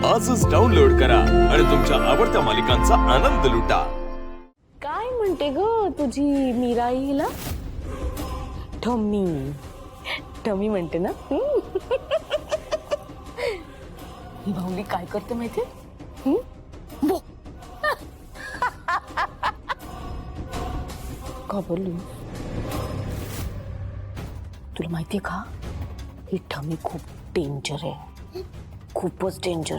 आजच डाउनलोड करा आणि तुमच्या आवडत्या मालिकांचा आनंद लुटा। काय म्हणते ग तुझी मीराईला? ठम्मी ठम्मी म्हणते ना? ही भाऊली काय करते माहितीये? का बोलली? तुला माहितीये का ही ठम्मी खूप डेंजर आहे, खूपच डेंजर।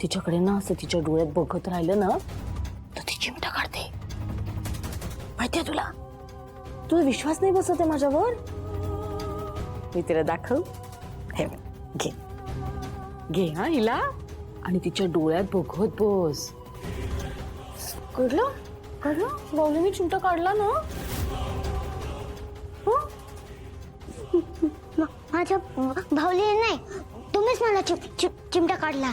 तिच्याकडे ना असं तिच्या डोळ्यात बघत राहिलं ना तर ती चिमटा काढते, माहितीये तुला? तुझा विश्वास नाही बसत आहे माझ्यावर? मी तिला दाखव, हे घे घे हा हिला आणि तिच्या डोळ्यात बघत बस। कळलं कळलं? बावलीने चिमटा काढला ना? माझ्या भाऊलीने नाही, तुम्हीच मला चिमटा काढला।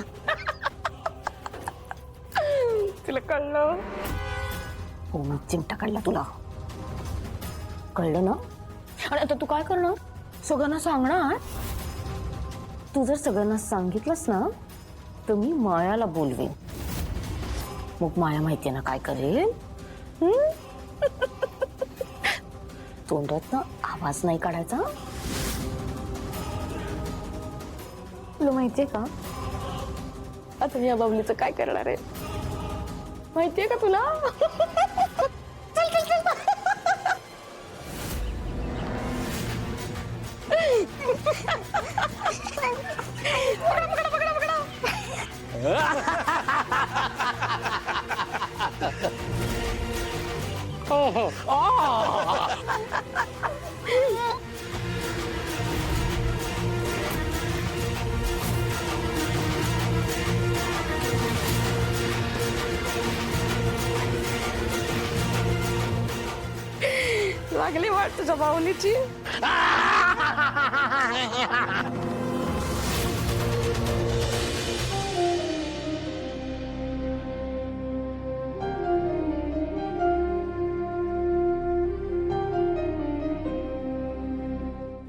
तुला कळलं? हो, मी चिमटा काढला तुला, कळलं ना? आणि आता तू काय करणार? सगळ्यांना सांगणार? तू जर सगळ्यांना सांगितलंस ना तर मी मायाला बोलवेन, मग माया माहितीये ना काय करेल? तोंडात ना आवाज नाही काढायचा। तुला माहितीये का आता मी या बाबलीचं काय करणार आहे? माहितीये का तुला? चल चल चल लागली वाट तुझ्या बाहुलीची।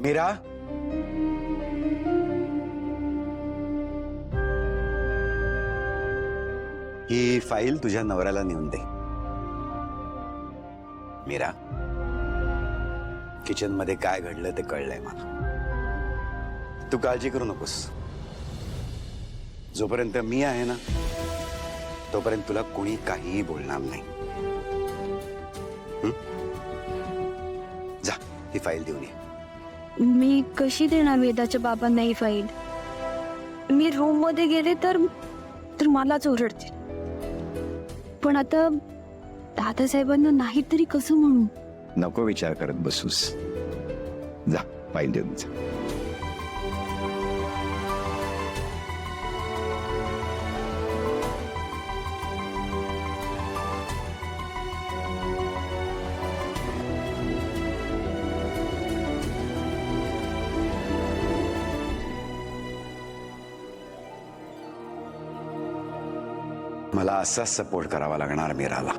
मीरा, ही फाईल तुझ्या नवऱ्याला नेऊन दे। मीरा, किचन मध्ये काय घडलं ते कळलंय मला। तू काळजी करू नकोस, जोपर्यंत मी आहे ना तोपर्यंत तुला कोणी काहीही बोलणार नाही। जा, ही फाईल देऊन ये। मी कशी देणार वेदाच्या बाबांना ही फाईल? मी रूम मध्ये गेले तर मलाच ओरडतील। पण आता दादासाहेबांना नाही तरी कसं म्हणू? नको विचार करत बसूस, जा फाईल देऊन जा। मला असाच सपोर्ट करावा लागणार मीराला।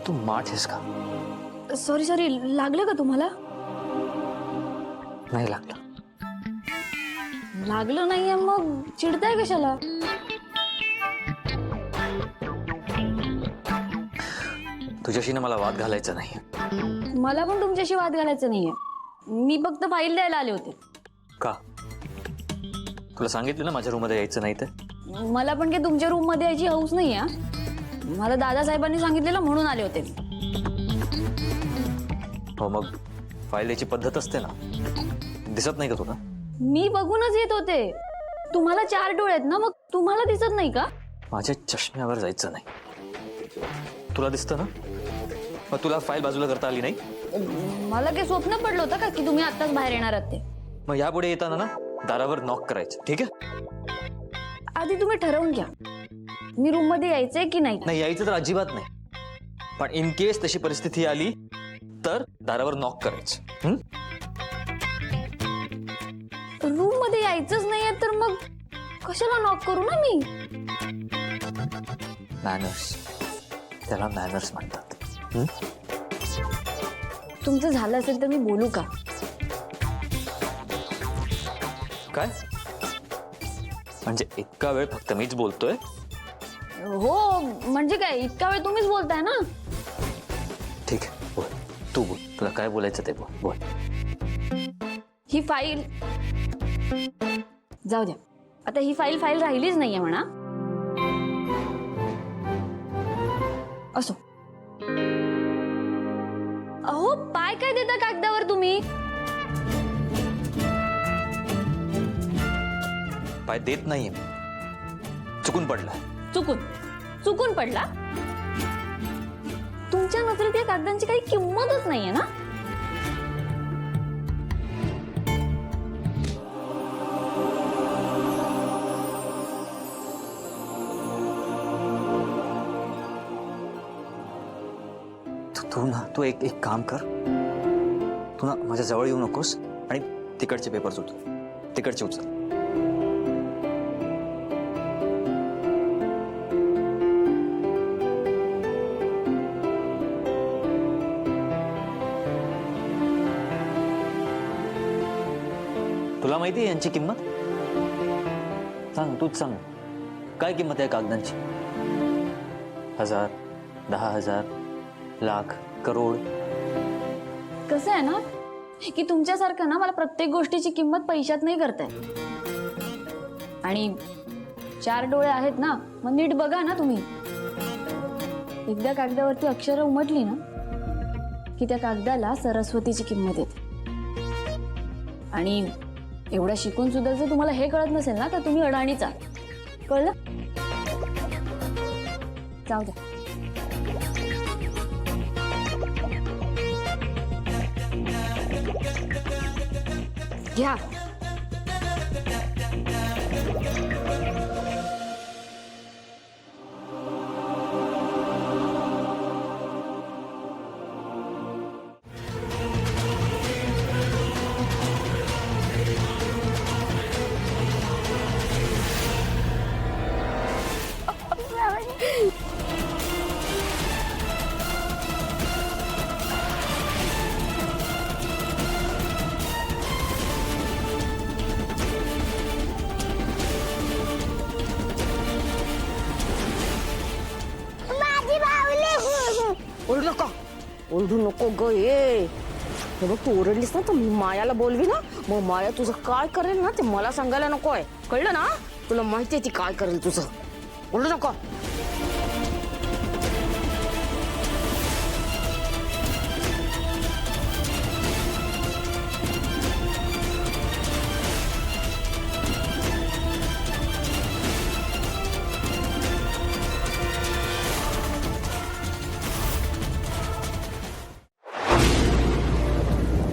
तू माठ आहेस का? सॉरी सॉरी, लागलं का तुम्हाला? नाही लागलं। लागलं नाहीये मग चिडताय कशाला? तुझ्याशी ना मला वाद घालायचा नाही। मला पण तुमच्याशी वाद घालायचा नाहीये, मी फक्त फाईल द्यायला आले होते। का? तुला सांगितलं ना माझ्या रूम मध्ये यायचं नाही ते। मला पण काही तुमच्या रूम मध्ये यायची हौस नाहीये, मला दादासाहेबांनी सांगितलेलं म्हणून आले होते। हो, मग फाईल द्यायची पद्धत असते ना, दिसत नाही का तुला? मी बघूनच येत होते, तुम्हाला 4 डोळे आहेत ना, मग तुम्हाला दिसत नाही का? माझ्या चष्म्यावर जायचं नाही, तुला दिसतं ना? मग तुला फाईल बाजूला करता आली नाही? मला काही स्वप्न पडलं होतं का की तुम्ही आत्ताच बाहेर येणार आहात ते? मग यापुढे येताना ना दारावर नॉक करायचं, ठीक आहे? आधी तुम्ही ठरवून घ्या मी रूम मध्ये यायचंय की नाही. नाही यायचं तर अजिबात नाही, पण इन केस तशी परिस्थिती आली तर दारावर नॉक करायचं. रूम मध्ये यायचंच नाहीये तर मग कशाला नॉक करू ना मी. मॅनर्स, त्याला मॅनर्स म्हणतात. तुमचं झालं असेल तर मी बोलू का? काय म्हणजे इतका वेळ फक्त मीच बोलतोय? हो म्हणजे काय, इतका वेळ तुम्हीच बोलताय ना. ठीक आहे, बोल, तू बोल, तुला काय बोलायचं ते बोल. बोल. ही फाईल जाऊ द्या, आता ही फाईल राहिलीच नाहीये म्हणा. असो. अहो पाय काय देता कागदावर तुम्ही? पाय देत नाहीये मी, चुकून पडला. चुकून पडला? तुमच्या नजरेत या कागदांची काही किंमतच नाहीये ना. तू एक काम कर, तू ना माझ्या जवळ येऊ नकोस आणि तिकडचे पेपर्स तिकडचे उचल. तुला माहिती आहे यांची किंमत? सांग, तूच सांग, काय किंमत आहे कागदांची? 1000, 10,000, लाख, करोड? कसं आहे ना की तुमच्यासारखं ना मला प्रत्येक गोष्टीची किंमत पैशात नाही करताय. आणि 4 डोळे आहेत ना, मग नीट बघा ना तुम्ही. एकदा कागदावरती अक्षरं उमटली ना की त्या कागदाला सरस्वतीची किंमत येते. आणि एवढा शिकून सुद्धा जर तुम्हाला हे कळत नसेल ना तर तुम्ही अडाणीचा. कळलं? जाऊ द्या. घ्या. ओरडू नको ग. ये हे बघ, तू ओरडलीस ना तर मायाला बोलवी ना, मग माया तुझं काय करेल ना ते मला सांगायला नकोय. कळलं ना? तुला माहितीये ती काय करेल तुझं. ओरडू नको.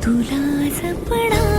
तुला जपणार